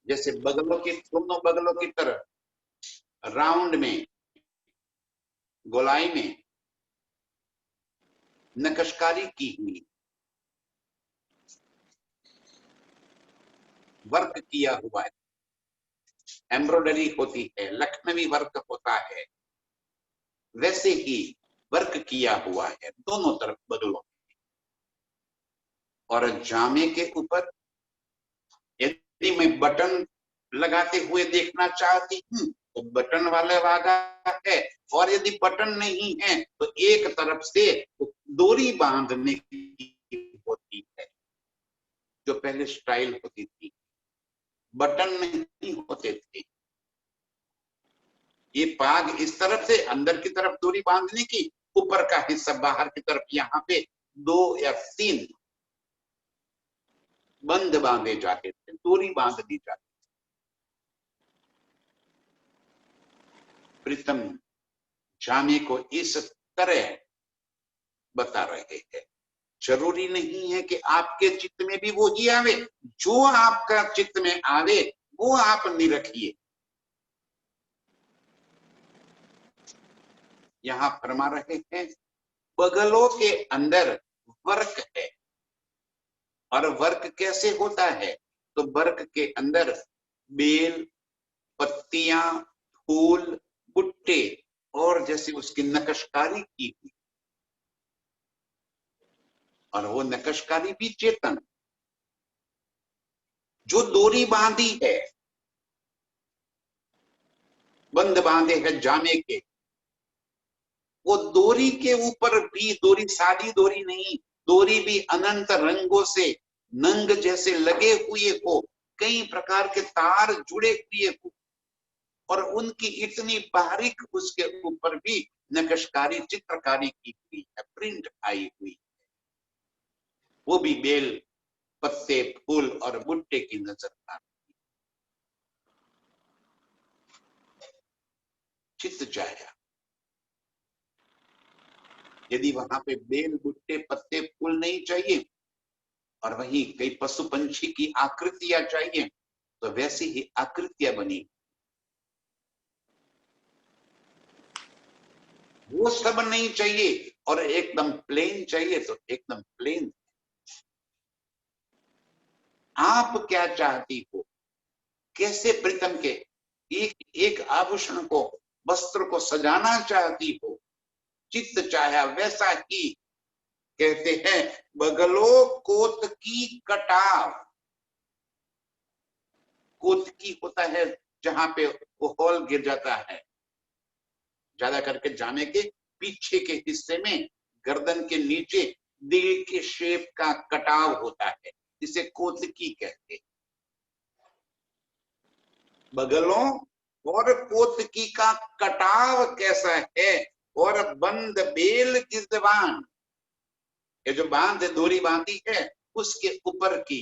जैसे बगलों की, दोनों बगलों की तरफ राउंड में, गोलाई में नक्शकारी की हुई, वर्क किया हुआ है, एम्ब्रॉयडरी होती है, लखनवी वर्क होता है, वैसे ही वर्क किया हुआ है दोनों तरफ बगलों। और जामे के ऊपर यदि मैं बटन लगाते हुए देखना चाहती हूँ तो बटन वाला धागा है, और यदि बटन नहीं है तो एक तरफ से डोरी बांधने की होती है, जो पहले स्टाइल होती थी, बटन नहीं होते थे, ये पाग इस तरफ से अंदर की तरफ डोरी बांधने की, ऊपर का हिस्सा बाहर की तरफ, यहाँ पे 2 या 3 बंद बांधे जाते थे, डोरी बांध दी जाती। प्रीतम जामे को इस तरह बता रहे हैं। जरूरी नहीं है कि आपके चित्त में भी वो ही आवे, जो आपका चित्त में आवे वो आप निरखिए। यहां फरमा रहे हैं बगलों के अंदर वर्क है, और वर्क कैसे होता है? तो वर्क के अंदर बेल, पत्तियां, फूल, बुट्टे और जैसे उसकी नक्शकारी की हुई, और वो नक्शकारी भी चेतन, जो डोरी बांधी है, बंद बांधे है जामे के, वो डोरी के ऊपर भी, डोरी सादी डोरी नहीं, डोरी भी अनंत रंगों से नंग जैसे लगे हुए हो, कई प्रकार के तार जुड़े हुए हो, और उनकी इतनी बारीक उसके ऊपर भी नक्शकारी चित्रकारी की हुई है, प्रिंट आई हुई है, वो भी बेल पत्ते फूल और बुट्टे की नजर आ चित्त छाया। यदि वहां पे बेल बुट्टे पत्ते फूल नहीं चाहिए और वहीं कई पशु पंछी की आकृतियां चाहिए, तो वैसी ही आकृतियां बनी, वो सब नहीं चाहिए और एकदम प्लेन चाहिए तो एकदम प्लेन। आप क्या चाहती हो, कैसे प्रीतम के एक एक आभूषण को, वस्त्र को सजाना चाहती हो, चित्त चाहा वैसा ही। कहते हैं बगलो कोत की कटाव। कोत की होता है जहां पे वो हॉल गिर जाता है, ज्यादा करके जाने के पीछे के हिस्से में गर्दन के नीचे दिल के शेप का कटाव होता है, इसे कोतकी कहते हैं। बगलों और कोतकी का कटाव कैसा है, और बंद बेल गिरदवान, ये जो बांध डोरी बांधी है उसके ऊपर की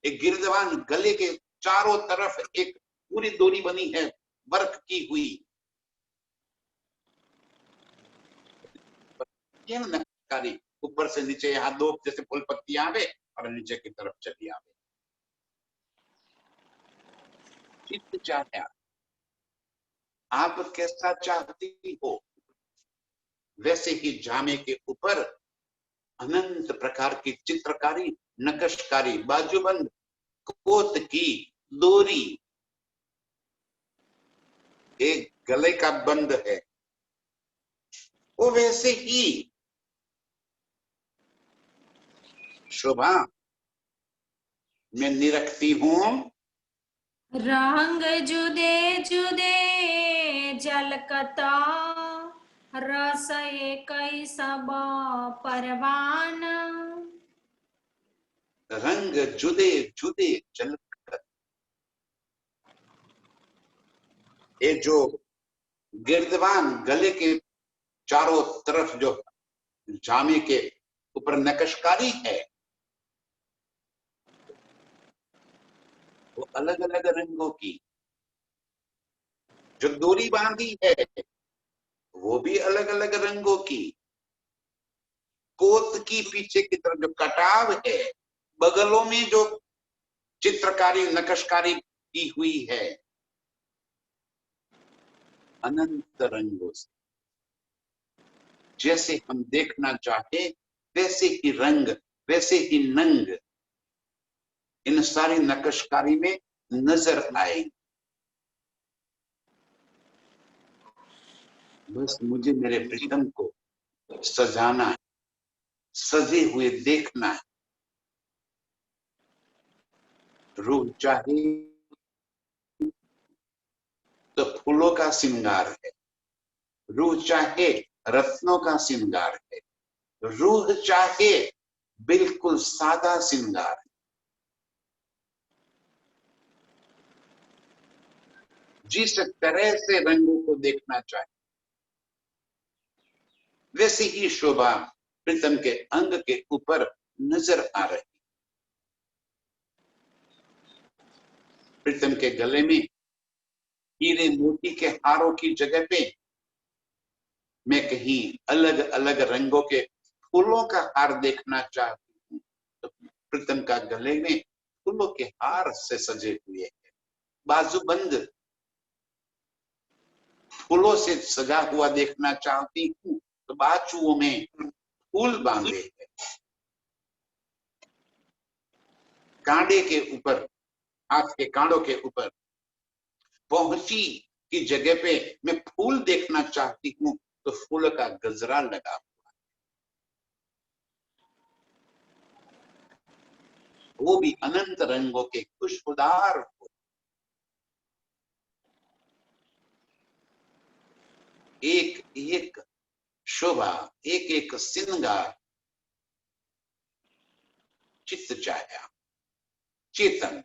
एक गिरदवान, गले के चारों तरफ एक पूरी डोरी बनी है वर्क की हुई, ये नक्कारी, ऊपर से नीचे यहाँ दो जैसे फूल पत्ती आवे और नीचे की तरफ चली आवे। चित्त चाहा आप कैसा चाहती हो, वैसे ही जामे के ऊपर अनंत प्रकार की चित्रकारी नक्शकारी, बाजूबंद, कोत की डोरी, एक गले का बंद है, वो वैसे ही शोभा मैं निरखती हूं। रंग जुदे जुदे जलकता, रस एकई सब परवान। रंग जुदे जुदे चल, ये जो गिरदवान गले के चारों तरफ जो जामे के ऊपर नक्शकारी है, वो अलग अलग रंगों की, जो डोरी बांधी है वो भी अलग अलग रंगों की, कोत की पीछे की तरफ जो कटाव है, बगलों में जो चित्रकारी नक्शकारी की हुई है, अनंत रंगों से, जैसे हम देखना चाहे वैसे ही रंग, वैसे ही नंग इन सारी नक्शकारी में नजर आएगी। बस मुझे मेरे प्रीतम को सजाना है, सजे हुए देखना है। रूह चाहे तो फूलों का श्रृंगार है, रूह चाहे रत्नों का श्रृंगार है, रूह चाहे बिल्कुल सादा श्रृंगार है। जिस तरह से रंगों को देखना चाहे वैसी ही शोभा प्रीतम के अंग के ऊपर नजर आ रही। प्रीतम के गले में हीरे मोती के हारों की जगह पे मैं कहीं अलग अलग रंगों के फूलों का हार देखना चाहती हूँ, तो प्रीतम का गले में फूलों के हार से सजे हुए हैं, बाजूबंद फूलों से सजा हुआ देखना चाहती हूँ, तो बाजुओं में फूल बांधे हैं, कांडे के ऊपर, हाथ के कांडों के ऊपर पहुंची की जगह पे मैं फूल देखना चाहती हूँ, तो फूल का गजरा लगा, वो भी अनंत रंगों के खुशबूदार फूल। एक एक शोभा, एक एक श्रृंगार चित्त छाया, चेतन।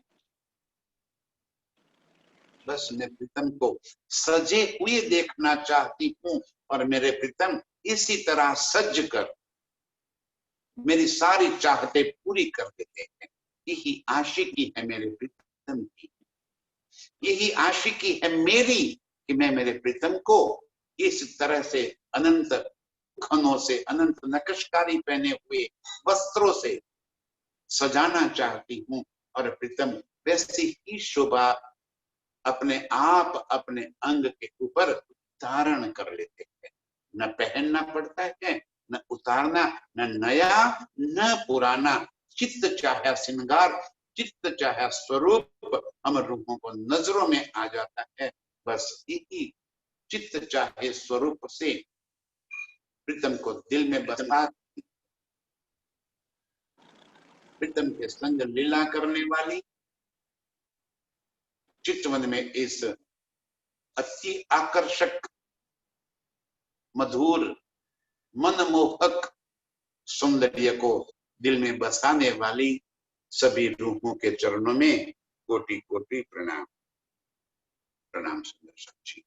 बस मैं प्रीतम को सजे हुए देखना चाहती हूँ और मेरे प्रीतम इसी तरह सज कर मेरी सारी चाहते पूरी कर देते हैं। यही आशिकी है मेरे प्रीतम की, यही आशिकी है मेरी कि मैं मेरे प्रीतम को इस तरह से अनंत खनों से, अनंत नक्शकारी पहने हुए वस्त्रों से सजाना चाहती हूँ और प्रीतम वैसी ही शोभा अपने आप अपने अंग के ऊपर धारण कर लेते हैं। न पहनना पड़ता है, न उतारना, न नया न पुराना। चित्त चाहे श्रृंगार, चित्त चाहे स्वरूप हम रूपों को नजरों में आ जाता है। बस यही चित्त चाहे स्वरूप से प्रीतम को दिल में बसा, प्रीतम के संग लीला करने वाली चितवन में इस अति आकर्षक, मधुर, मनमोहक सौंदर्य को दिल में बसाने वाली सभी रूहों के चरणों में कोटि कोटि प्रणाम। प्रणाम सुंदर साक्षी।